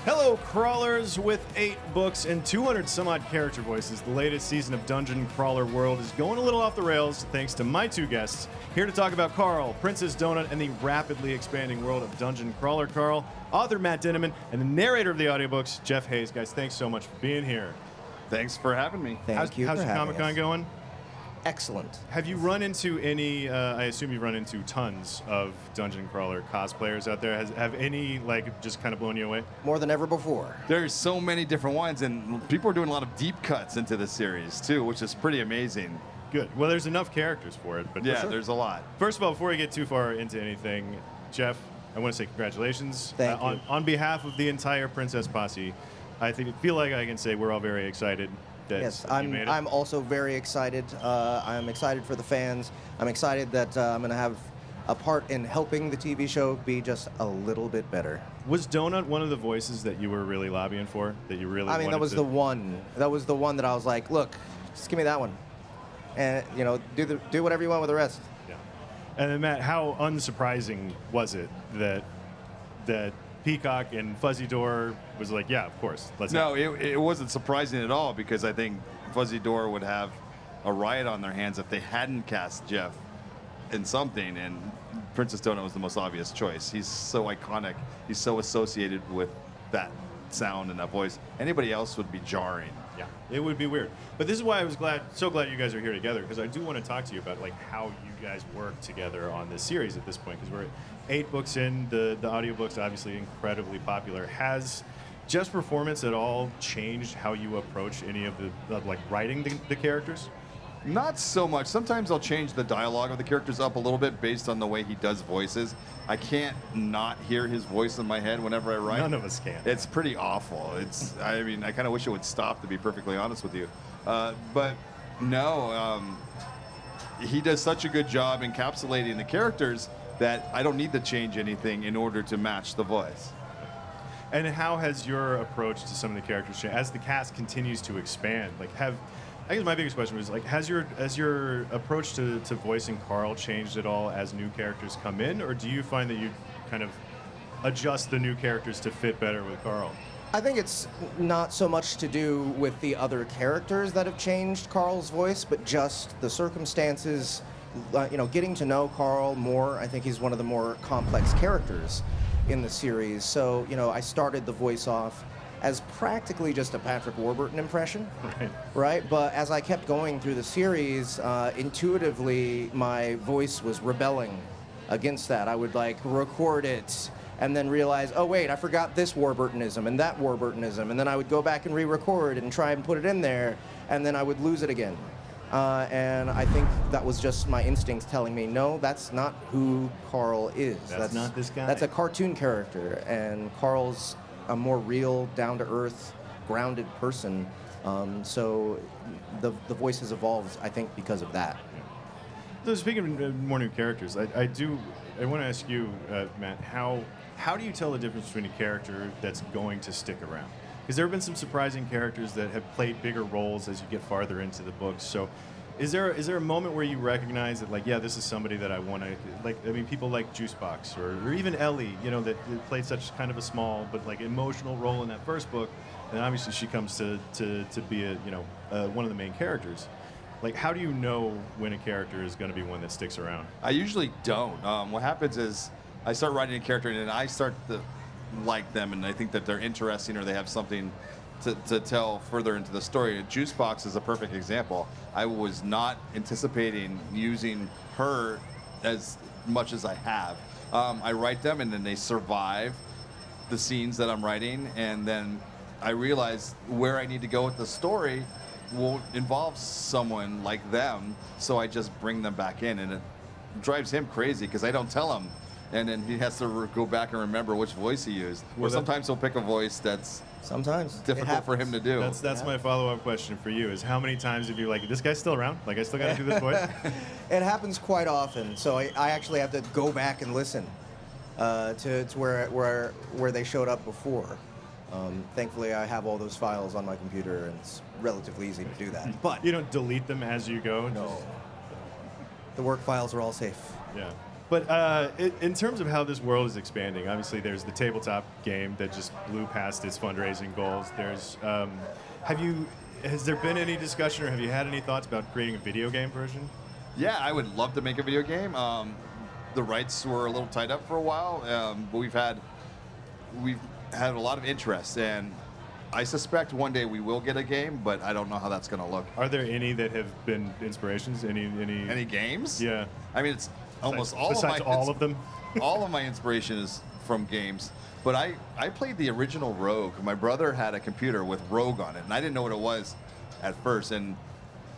Hello, crawlers! With 8 books and 200 some odd character voices, the latest season of Dungeon Crawler World is going a little off the rails thanks to my 2 guests. Here to talk about Carl, Princess Donut, and the rapidly expanding world of Dungeon Crawler Carl, author Matt Dinniman, and the narrator of the audiobooks, Jeff Hayes. Guys, thanks so much for being here. Thanks for having me. How's your Comic-Con going? Excellent. Have you run into any, I assume you've run into tons of Dungeon Crawler cosplayers out there. Have any, just kind of blown you away? More than ever before. There's so many different ones, and people are doing a lot of deep cuts into the series, too, which is pretty amazing. Good. Well, there's enough characters for it. But yeah, there's a lot. First of all, before we get too far into anything, Jeff, I want to say congratulations. Thank you. On behalf of the entire Princess Posse, feel like I can say we're all very excited. Yes, you made it. I'm also very excited. I'm excited for the fans. I'm excited that I'm going to have a part in helping the TV show be just a little bit better. Was Donut one of the voices that you were really lobbying for? That you really wanted that was the one. That was the one that I was like, look, just give me that one. And, do whatever you want with the rest. Yeah. And then, Matt, how unsurprising was it that Peacock and Fuzzy Door was like, yeah, of course. No, it wasn't surprising at all, because I think Fuzzy Door would have a riot on their hands if they hadn't cast Jeff in something, and Princess Donut was the most obvious choice. He's so iconic. He's so associated with that sound and that voice. Anybody else would be jarring. Yeah, it would be weird. But this is why I was so glad you guys are here together, because I do want to talk to you about how you guys work together on this series at this point, because we're 8 books in. The audiobook's obviously incredibly popular. Has Jeff's performance at all changed how you approach any of the writing the characters? Not so much. Sometimes I'll change the dialogue of the characters up a little bit based on the way he does voices. I can't not hear his voice in my head whenever I write. None of us can. It's pretty awful. I kind of wish it would stop, to be perfectly honest with you. But no, he does such a good job encapsulating the characters that I don't need to change anything in order to match the voice. And how has your approach to some of the characters changed as the cast continues to expand? I guess my biggest question was has your approach to voicing Carl changed at all as new characters come in, or do you find that you kind of adjust the new characters to fit better with Carl? I think it's not so much to do with the other characters that have changed Carl's voice, but just the circumstances. Getting to know Carl more. I think he's one of the more complex characters in the series. So, I started the voice off as practically just a Patrick Warburton impression, right? But as I kept going through the series, intuitively my voice was rebelling against that. I would record it and then realize, oh wait, I forgot this Warburtonism and that Warburtonism, and then I would go back and re-record and try and put it in there, and then I would lose it again. And I think that was just my instincts telling me, no, that's not who Carl is. That's not this guy. That's a cartoon character, and Carl's a more real, down-to-earth, grounded person. So the voice has evolved, I think, because of that. So speaking of more new characters, I want to ask you, Matt, how do you tell the difference between a character that's going to stick around? Because there have been some surprising characters that have played bigger roles as you get farther into the books. So is there a moment where you recognize that, this is somebody that I want to, people like Juicebox or even Ellie, that played such kind of a small but emotional role in that first book, and obviously she comes to be one of the main characters. How do you know when a character is going to be one that sticks around? I usually don't. What happens is I start writing a character, and then I start to like them, and I think that they're interesting or they have something to tell further into the story. Juicebox is a perfect example. I was not anticipating using her as much as I have. I write them, and then they survive the scenes that I'm writing, and then I realize where I need to go with the story will involve someone like them, so I just bring them back in, and it drives him crazy because I don't tell him. And then he has to go back and remember which voice he used. Or sometimes he'll pick a voice that's difficult for him to do. That's my follow-up question for you, is how many times have you this guy's still around? I still got to do this voice? It happens quite often. So I actually have to go back and listen to where they showed up before. Thankfully, I have all those files on my computer, and it's relatively easy to do that. But you don't delete them as you go? No. The work files are all safe. Yeah. But in terms of how this world is expanding, obviously there's the tabletop game that just blew past its fundraising goals. There's, has there been any discussion or have you had any thoughts about creating a video game version? Yeah, I would love to make a video game. The rights were a little tied up for a while, but we've had a lot of interest, and I suspect one day we will get a game, but I don't know how that's going to look. Are there any that have been inspirations? Any games? Yeah. I mean, it's almost besides all of them. all of my inspiration is from games. But I played the original Rogue. My brother had a computer with Rogue on it, and I didn't know what it was at first. And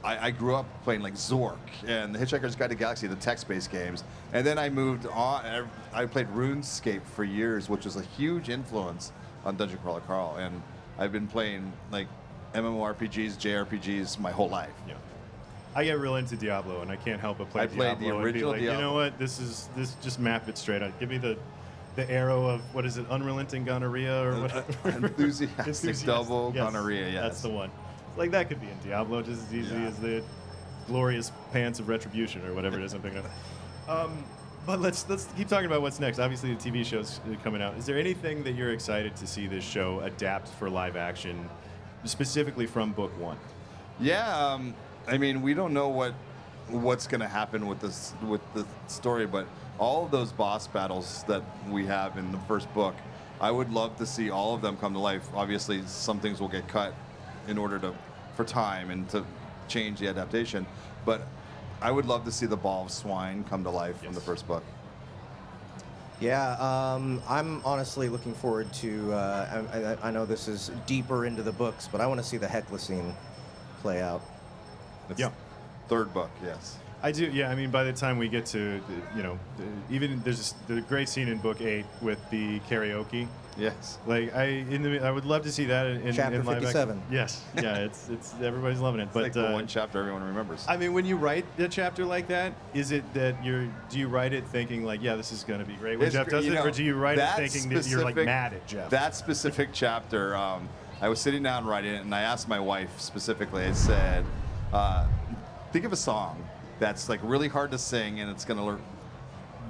I grew up playing like Zork and the Hitchhiker's Guide to the Galaxy, the text-based games. And then I moved on. I played RuneScape for years, which was a huge influence on Dungeon Crawler Carl. And I've been playing like MMORPGs, JRPGs my whole life. Yeah. I get real into Diablo, and I can't help but play I played Diablo the original and be like, Diablo. you know what? This just map it straight out. Give me the arrow of, what is it, unrelenting gonorrhea or whatever? Enthusiastic double Yes, gonorrhea, yes. That's the one. Like, that could be in Diablo just as easily as the glorious pants of retribution or whatever it is I'm thinking of. But let's keep talking about what's next. Obviously, the TV show's coming out. Is there anything that you're excited to see this show adapt for live action, specifically from book one? Yeah, I mean, we don't know what's going to happen with the story, but all of those boss battles that we have in the first book, I would love to see all of them come to life. Obviously, some things will get cut in order for time and to change the adaptation, but I would love to see the Ball of Swine come to life from the first book. Yeah, I'm honestly looking forward to. I know this is deeper into the books, but I want to see the Hecla scene play out. It's Yeah. Third book, yes. I do, yeah. I mean, by the time we get to, even there's the great scene in book 8 with the karaoke. Yes. Like, I would love to see that in Chapter live 57. action. Yes, yeah. It's everybody's loving it. It's But like the one chapter everyone remembers. I mean, when you write a chapter like that, is it that do you write it thinking like, yeah, this is going to be great when It's Jeff gr- does you it, know, or do you write it that thinking that you're like specific- mad at Jeff? That specific chapter, I was sitting down writing it, and I asked my wife specifically, I said, think of a song that's like really hard to sing, and it's going to learn,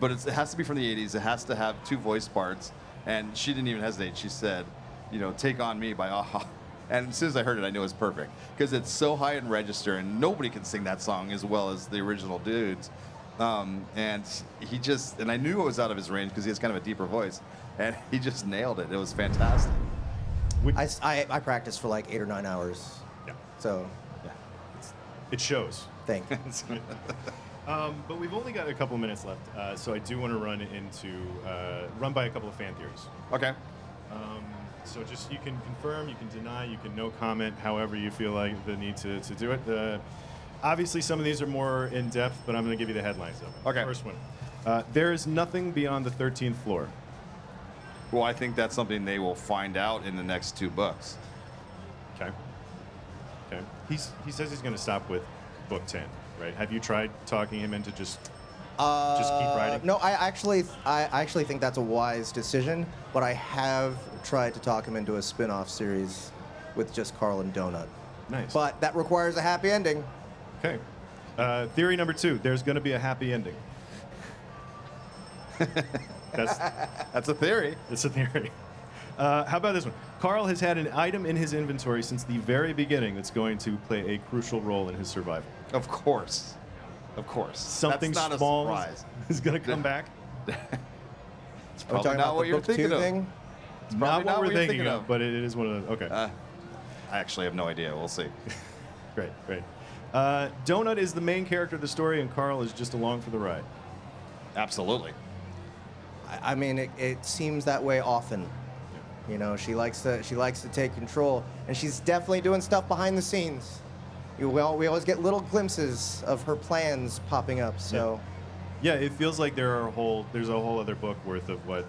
but it has to be from the 80s. It has to have 2 voice parts. And she didn't even hesitate. She said, Take On Me by A-ha. And as soon as I heard it, I knew it was perfect. Because it's so high in register, and nobody can sing that song as well as the original dudes. And I knew it was out of his range because he has kind of a deeper voice. And he just nailed it. It was fantastic. I practiced for like 8 or 9 hours. Yeah. So, It shows. thank you. But we've only got a couple minutes left, so I do want to run by a couple of fan theories. Okay. So just you can confirm, you can deny, you can no comment, however you feel like the need to do it. Obviously, some of these are more in depth, but I'm going to give you the headlines of them. Okay. First one: there is nothing beyond the 13th floor. Well, I think that's something they will find out in the next 2 books. Okay. Okay. He says he's going to stop with book 10. Right? Have you tried talking him into just keep writing? No, I actually think that's a wise decision, but I have tried to talk him into a spin-off series with just Carl and Donut. Nice. But that requires a happy ending. Okay. Theory number 2: there's going to be a happy ending. That's a theory. It's a theory. How about this one? Carl has had an item in his inventory since the very beginning that's going to play a crucial role in his survival. Of course. Something that's not small a surprise. is going to come back. It's Are we probably talking not about what the you're book 2 thinking of. thing? It's Not probably what we're you're thinking of, but it is one of the. Okay. I actually have no idea. We'll see. Great. Donut is the main character of the story, and Carl is just along for the ride. Absolutely. I mean, it seems that way often. She likes to take control, and she's definitely doing stuff behind the scenes. We always get little glimpses of her plans popping up. So, Yeah, it feels like there's a whole other book worth of what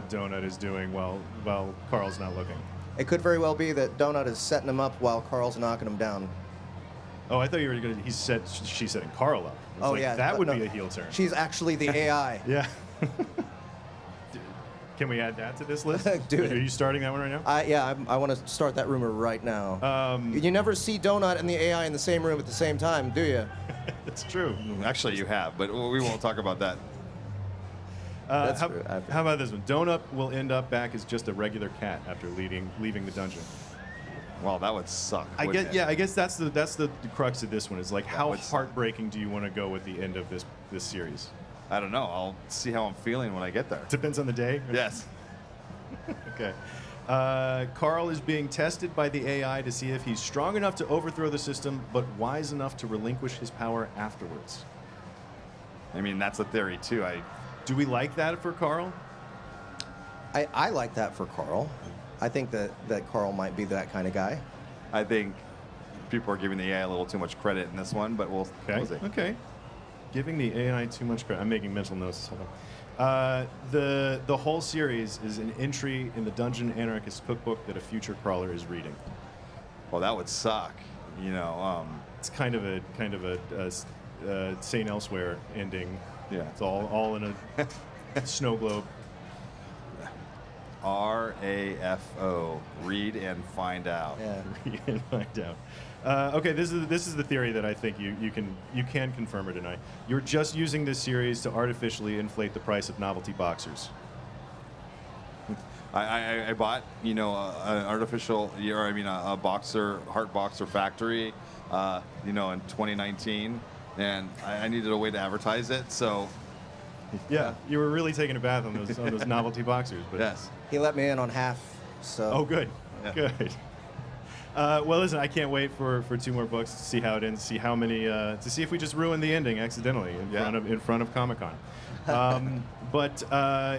Donut is doing while Carl's not looking. it could very well be that Donut is setting him up while Carl's knocking him down. Oh, I thought you were going to. She's setting Carl up. It's Oh like, yeah, that would no, be a heel turn. She's actually the AI. Yeah. Can we add that to this list? Do it. Are you starting that one right now? I want to start that rumor right now. You never see Donut and the AI in the same room at the same time, do you? It's true. Actually, you have, but we won't talk about that. That's how, true. how about this one? Donut will end up back as just a regular cat after leaving the dungeon. Well, that would suck. I wouldn't guess it? yeah. I guess that's the crux of this one. Is like how would suck. heartbreaking do you want to go with the end of this series? I don't know. I'll see how I'm feeling when I get there. Depends on the day. Yes. Okay. Carl is being tested by the AI to see if he's strong enough to overthrow the system, but wise enough to relinquish his power afterwards. I mean, that's a theory too. Do we like that for Carl? I like that for Carl. I think that Carl might be that kind of guy. I think people are giving the AI a little too much credit in this one, but we'll see. Okay. Giving the AI too much credit. I'm making mental notes. Hold on. The whole series is an entry in the Dungeon Anarchist cookbook that a future crawler is reading. Well, that would suck. You know. It's kind of a Saint Elsewhere ending. Yeah. It's all in a snow globe. RAFO. Read and find out. Yeah. Read and find out. Okay, this is the theory that I think you can confirm or deny. You're just using this series to artificially inflate the price of novelty boxers. I bought, an artificial, a boxer, heart boxer factory, in 2019, and I needed a way to advertise it. So, Yeah, you were really taking a bath on those novelty boxers. But yes. He let me in on half. So. Oh, good, Yeah. good. Well, listen, I can't wait for 2 more books to see how it ends, see how many, to see if we just ruined the ending accidentally in front of Comic-Con. But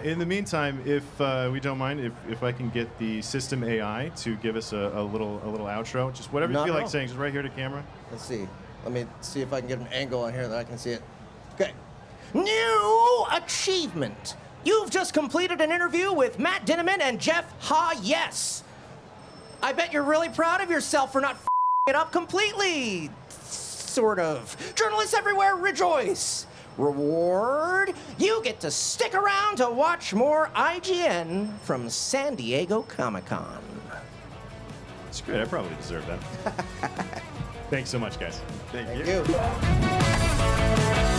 in the meantime, if we don't mind, if I can get the system AI to give us a little outro, just whatever you feel like saying, just right here to camera. Let's see. Let me see if I can get an angle on here that I can see it. Okay. New achievement. You've just completed an interview with Matt Dinniman and Jeff Yes. I bet you're really proud of yourself for not f***ing it up completely. Sort of. Journalists everywhere rejoice. Reward? You get to stick around to watch more IGN from San Diego Comic-Con. It's great. I probably deserve that. Thanks so much, guys. Thank you. Thank you.